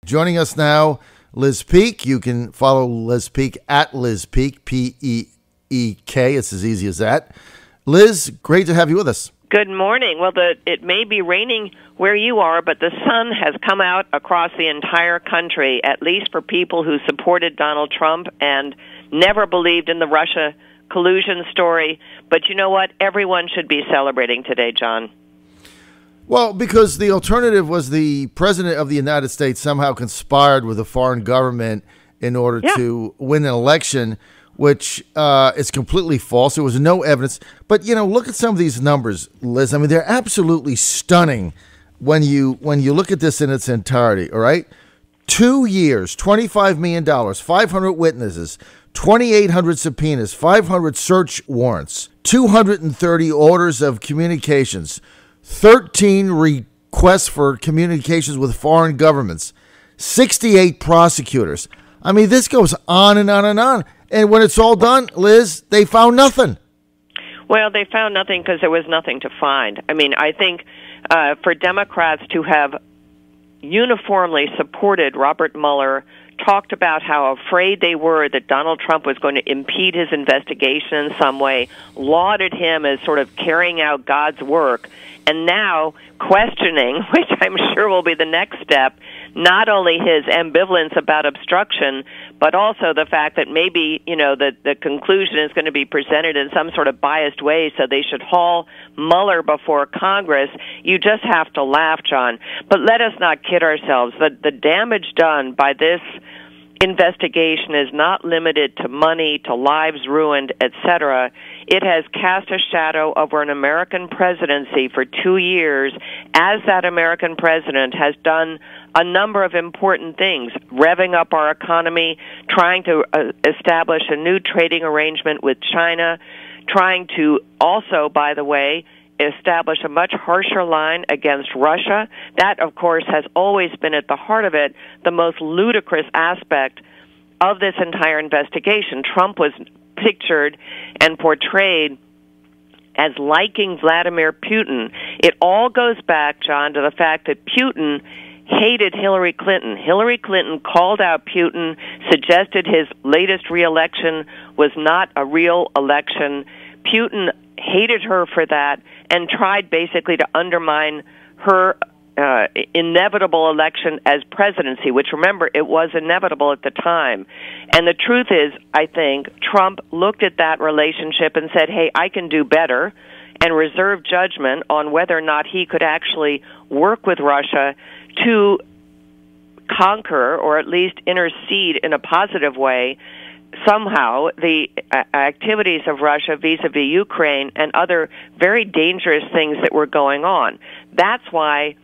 Joining us now, Liz Peek. You can follow Liz Peek at Liz Peek, P-E-E-K. It's as easy as that. Liz, great to have you with us. Good morning. Well, it may be raining where you are, but the sun has come out across the entire country, at least for people who supported Donald Trump and never believed in the Russia collusion story. But you know what? Everyone should be celebrating today, John. Well, because the alternative was the president of the United States somehow conspired with a foreign government in order to win an election, which is completely false. There was no evidence. But, you know, look at some of these numbers, Liz. I mean, they're absolutely stunning when you look at this in its entirety, all right? 2 years, $25 million, 500 witnesses, 2,800 subpoenas, 500 search warrants, 230 orders of communications, 13 requests for communications with foreign governments, 68 prosecutors. I mean, this goes on and on and on. And when it's all done, Liz, they found nothing. Well, they found nothing because there was nothing to find. I mean, I think for Democrats to have uniformly supported Robert Mueller, talked about how afraid they were that Donald Trump was going to impede his investigation in some way, lauded him as sort of carrying out God's work, and now questioning, which I'm sure will be the next step, not only his ambivalence about obstruction, but also the fact that maybe, you know, the conclusion is going to be presented in some sort of biased way, so they should haul Mueller before Congress. You just have to laugh, John. But let us not kid ourselves. The damage done by this investigation is not limited to money, to lives ruined, etc. It has cast a shadow over an American presidency for 2 years, as that American president has done a number of important things, revving up our economy, trying to establish a new trading arrangement with China, trying to also, by the way, establish a much harsher line against Russia. That, of course, has always been at the heart of it, the most ludicrous aspect of this entire investigation. Trump was pictured and portrayed as liking Vladimir Putin. It all goes back, John, to the fact that Putin hated Hillary Clinton. Hillary Clinton called out Putin, suggested his latest re-election was not a real election. Putin hated her for that and tried basically to undermine her inevitable election as presidency, which, remember, it was inevitable at the time. And the truth is, I think, Trump looked at that relationship and said, hey, I can do better, and reserved judgment on whether or not he could actually work with Russia to conquer or at least intercede in a positive way somehow the activities of Russia vis-a-vis Ukraine and other very dangerous things that were going on. That's why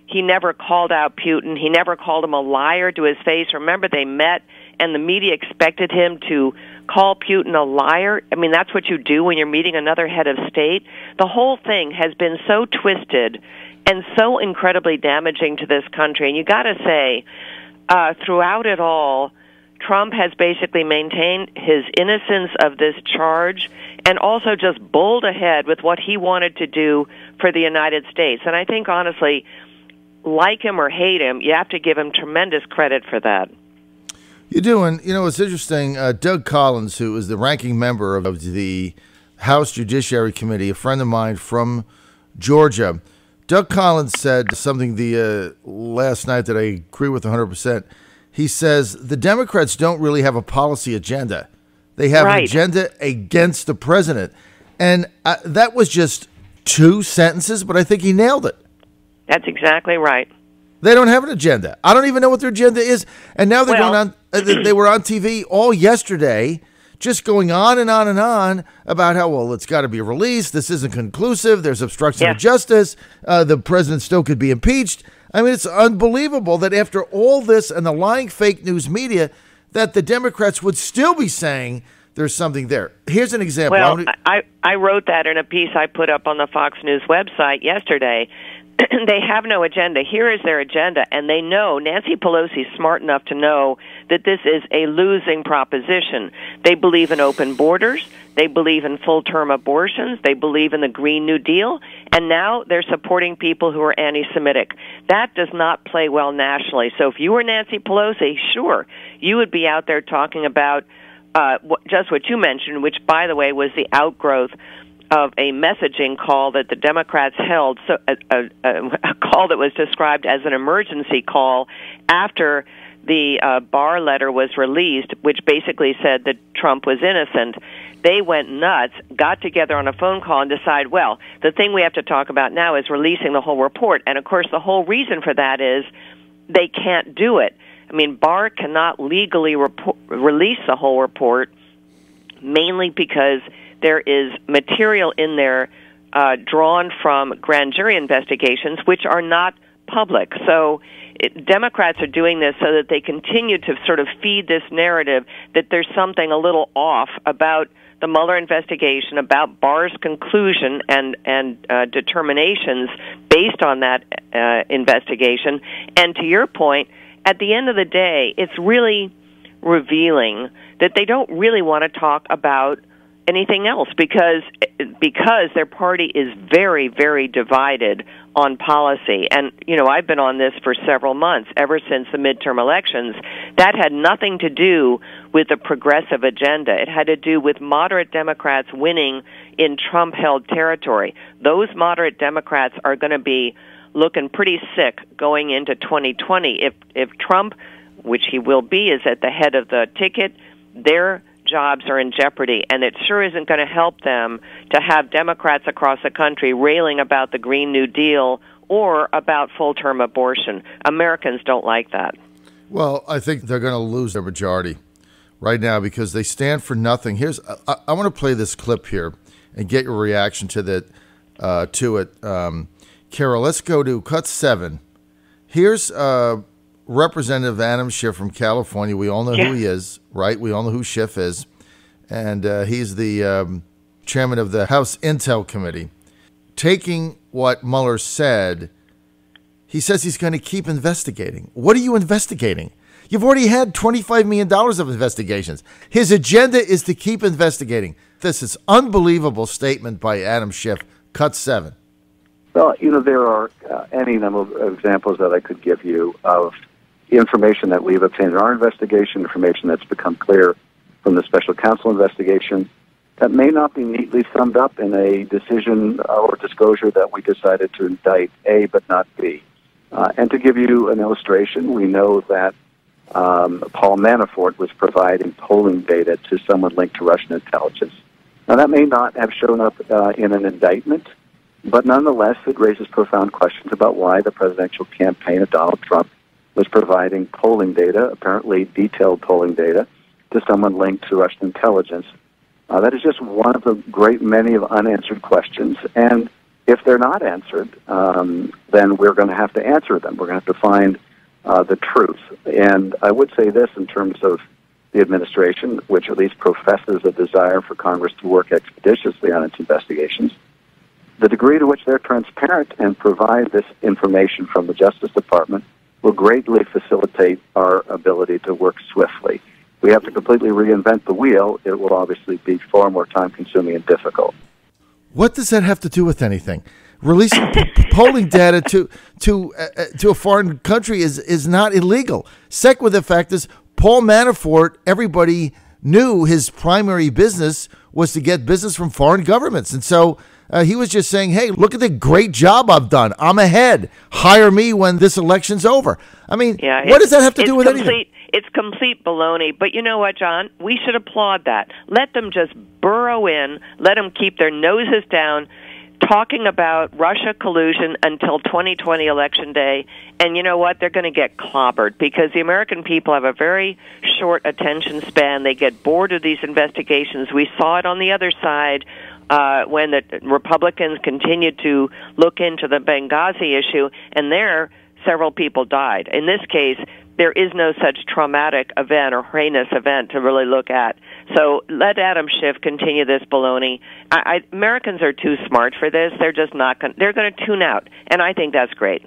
he never called out Putin. He never called him a liar to his face. Remember, they met, and the media expected him to call Putin a liar. I mean, that's what you do when you're meeting another head of state. The whole thing has been so twisted and so incredibly damaging to this country. And you got to say, throughout it all, Trump has basically maintained his innocence of this charge and also just bowled ahead with what he wanted to do for the United States. And I think, honestly, like him or hate him, you have to give him tremendous credit for that. You do, and you know, it's interesting. Doug Collins, who is the ranking member of the House Judiciary Committee, a friend of mine from Georgia, Doug Collins said something last night that I agree with 100%. He says the Democrats don't really have a policy agenda. They have an agenda against the president. And that was just 2 sentences, but I think he nailed it. That's exactly right. They don't have an agenda. I don't even know what their agenda is. And now they're going on. They were on TV all yesterday, just going on and on and on about how, well, it's got to be released. This isn't conclusive. There's obstruction of justice. The president still could be impeached. I mean, it's unbelievable that after all this and the lying fake news media, that the Democrats would still be saying there's something there. Here's an example. Well, I wrote that in a piece I put up on the Fox News website yesterday. they have no agenda. Here is their agenda, and they know, Nancy Pelosi is smart enough to know that this is a losing proposition. They believe in open borders. They believe in full-term abortions. They believe in the Green New Deal. And now they're supporting people who are anti-Semitic. That does not play well nationally. So if you were Nancy Pelosi, sure, you would be out there talking about just what you mentioned, which, by the way, was the outgrowth of a messaging call that the Democrats held, so a call that was described as an emergency call after the Barr letter was released, which basically said that Trump was innocent. They went nuts, got together on a phone call and decided, well, the thing we have to talk about now is releasing the whole report. And, of course, the whole reason for that is they can't do it. I mean, Barr cannot legally release the whole report, mainly because there is material in there drawn from grand jury investigations, which are not public. So Democrats are doing this so that they continue to sort of feed this narrative that there's something a little off about the Mueller investigation, about Barr's conclusion and determinations based on that investigation. And to your point, at the end of the day, it's really revealing that they don't really want to talk about anything else because their party is very, very divided on policy. And, you know, I've been on this for several months, ever since the midterm elections. That had nothing to do with the progressive agenda. It had to do with moderate Democrats winning in Trump-held territory. Those moderate Democrats are going to be looking pretty sick going into 2020. If Trump, which he will be, is at the head of the ticket, their jobs are in jeopardy, and it sure isn't going to help them to have Democrats across the country railing about the Green New Deal or about full-term abortion. Americans don't like that. Well, I think they're going to lose their majority right now because they stand for nothing. I want to play this clip here and get your reaction to it. Carol, let's go to cut 7. Here's Representative Adam Schiff from California. We all know who he is, right? We all know who Schiff is. And he's the chairman of the House Intel Committee. Taking what Mueller said, he says he's going to keep investigating. What are you investigating? You've already had $25 million of investigations. His agenda is to keep investigating. This is unbelievable statement by Adam Schiff. Cut 7. Well, you know, there are any number of examples that I could give you of information that we've obtained in our investigation, information that's become clear from the special counsel investigation that may not be neatly summed up in a decision or disclosure that we decided to indict A but not B. And to give you an illustration, we know that Paul Manafort was providing polling data to someone linked to Russian intelligence. Now, that may not have shown up in an indictment, but nonetheless, it raises profound questions about why the presidential campaign of Donald Trump was providing polling data, apparently detailed polling data, to someone linked to Russian intelligence. That is just one of the great many of unanswered questions. And if they're not answered, then we're going to have to answer them. We're going to have to find the truth. And I would say this in terms of the administration, which at least professes a desire for Congress to work expeditiously on its investigations. The degree to which they're transparent and provide this information from the Justice Department will greatly facilitate our ability to work swiftly. We have to completely reinvent the wheel. It will obviously be far more time-consuming and difficult. What does that have to do with anything? Releasing polling data to a foreign country is not illegal. Second, with the fact is, Paul Manafort, everybody knew his primary business was to get business from foreign governments. And so he was just saying, hey, look at the great job I've done. I'm ahead. Hire me when this election's over. I mean, what does that have to do with anything? It's complete baloney. But you know what, John? We should applaud that. Let them just burrow in. Let them keep their noses down, talking about Russia collusion until 2020 Election Day. And you know what? They're going to get clobbered because the American people have a very short attention span. They get bored of these investigations. We saw it on the other side when the Republicans continued to look into the Benghazi issue, and there several people died. In this case, there is no such traumatic event or heinous event to really look at. So let Adam Schiff continue this baloney. Americans are too smart for this. They're just not going. They're going to tune out, and I think that's great.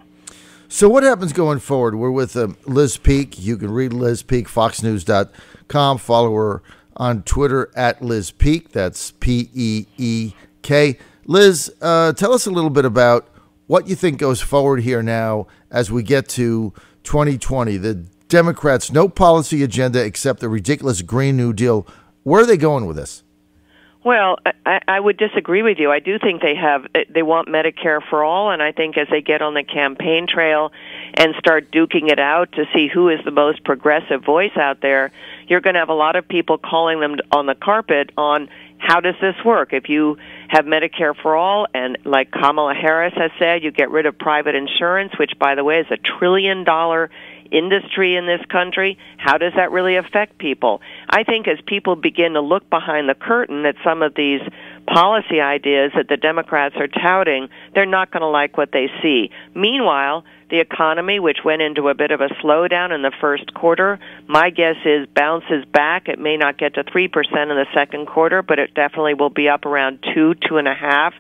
So what happens going forward? We're with Liz Peek. You can read Liz Peek, foxnews.com. Follow her on Twitter at Liz Peek. That's P-E-E-K. Liz, tell us a little bit about what you think goes forward here now as we get to 2020. The Democrats, no policy agenda except the ridiculous Green New Deal. Where are they going with this? Well, I would disagree with you. I do think they want Medicare for all, and I think as they get on the campaign trail and start duking it out to see who is the most progressive voice out there, you're going to have a lot of people calling them on the carpet on how does this work. If you have Medicare for all, and like Kamala Harris has said, you get rid of private insurance, which, by the way, is $1 trillion industry in this country, how does that really affect people? I think as people begin to look behind the curtain at some of these policy ideas that the Democrats are touting, they're not going to like what they see. Meanwhile, the economy, which went into a bit of a slowdown in the first quarter, my guess is bounces back. It may not get to 3% in the second quarter, but it definitely will be up around 2.5%.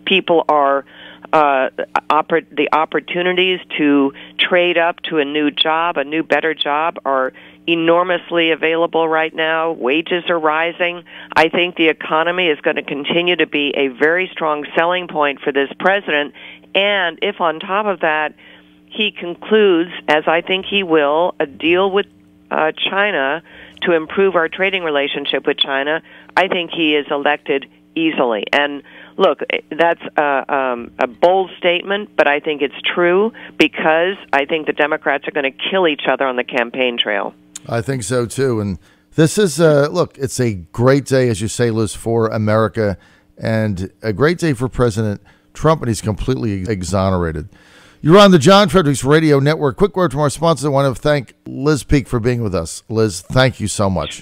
People are the opportunities to trade up to a new job, a new, better job, are enormously available right now. Wages are rising. I think the economy is going to continue to be a very strong selling point for this president. And if on top of that, he concludes, as I think he will, a deal with China to improve our trading relationship with China, I think he is elected easily. And look, that's a bold statement, but I think it's true because I think the Democrats are going to kill each other on the campaign trail. I think so, too. And this is, look, it's a great day, as you say, Liz, for America, and a great day for President Trump, and he's completely exonerated. You're on the John Fredericks Radio Network. Quick word from our sponsors. I want to thank Liz Peek for being with us. Liz, thank you so much.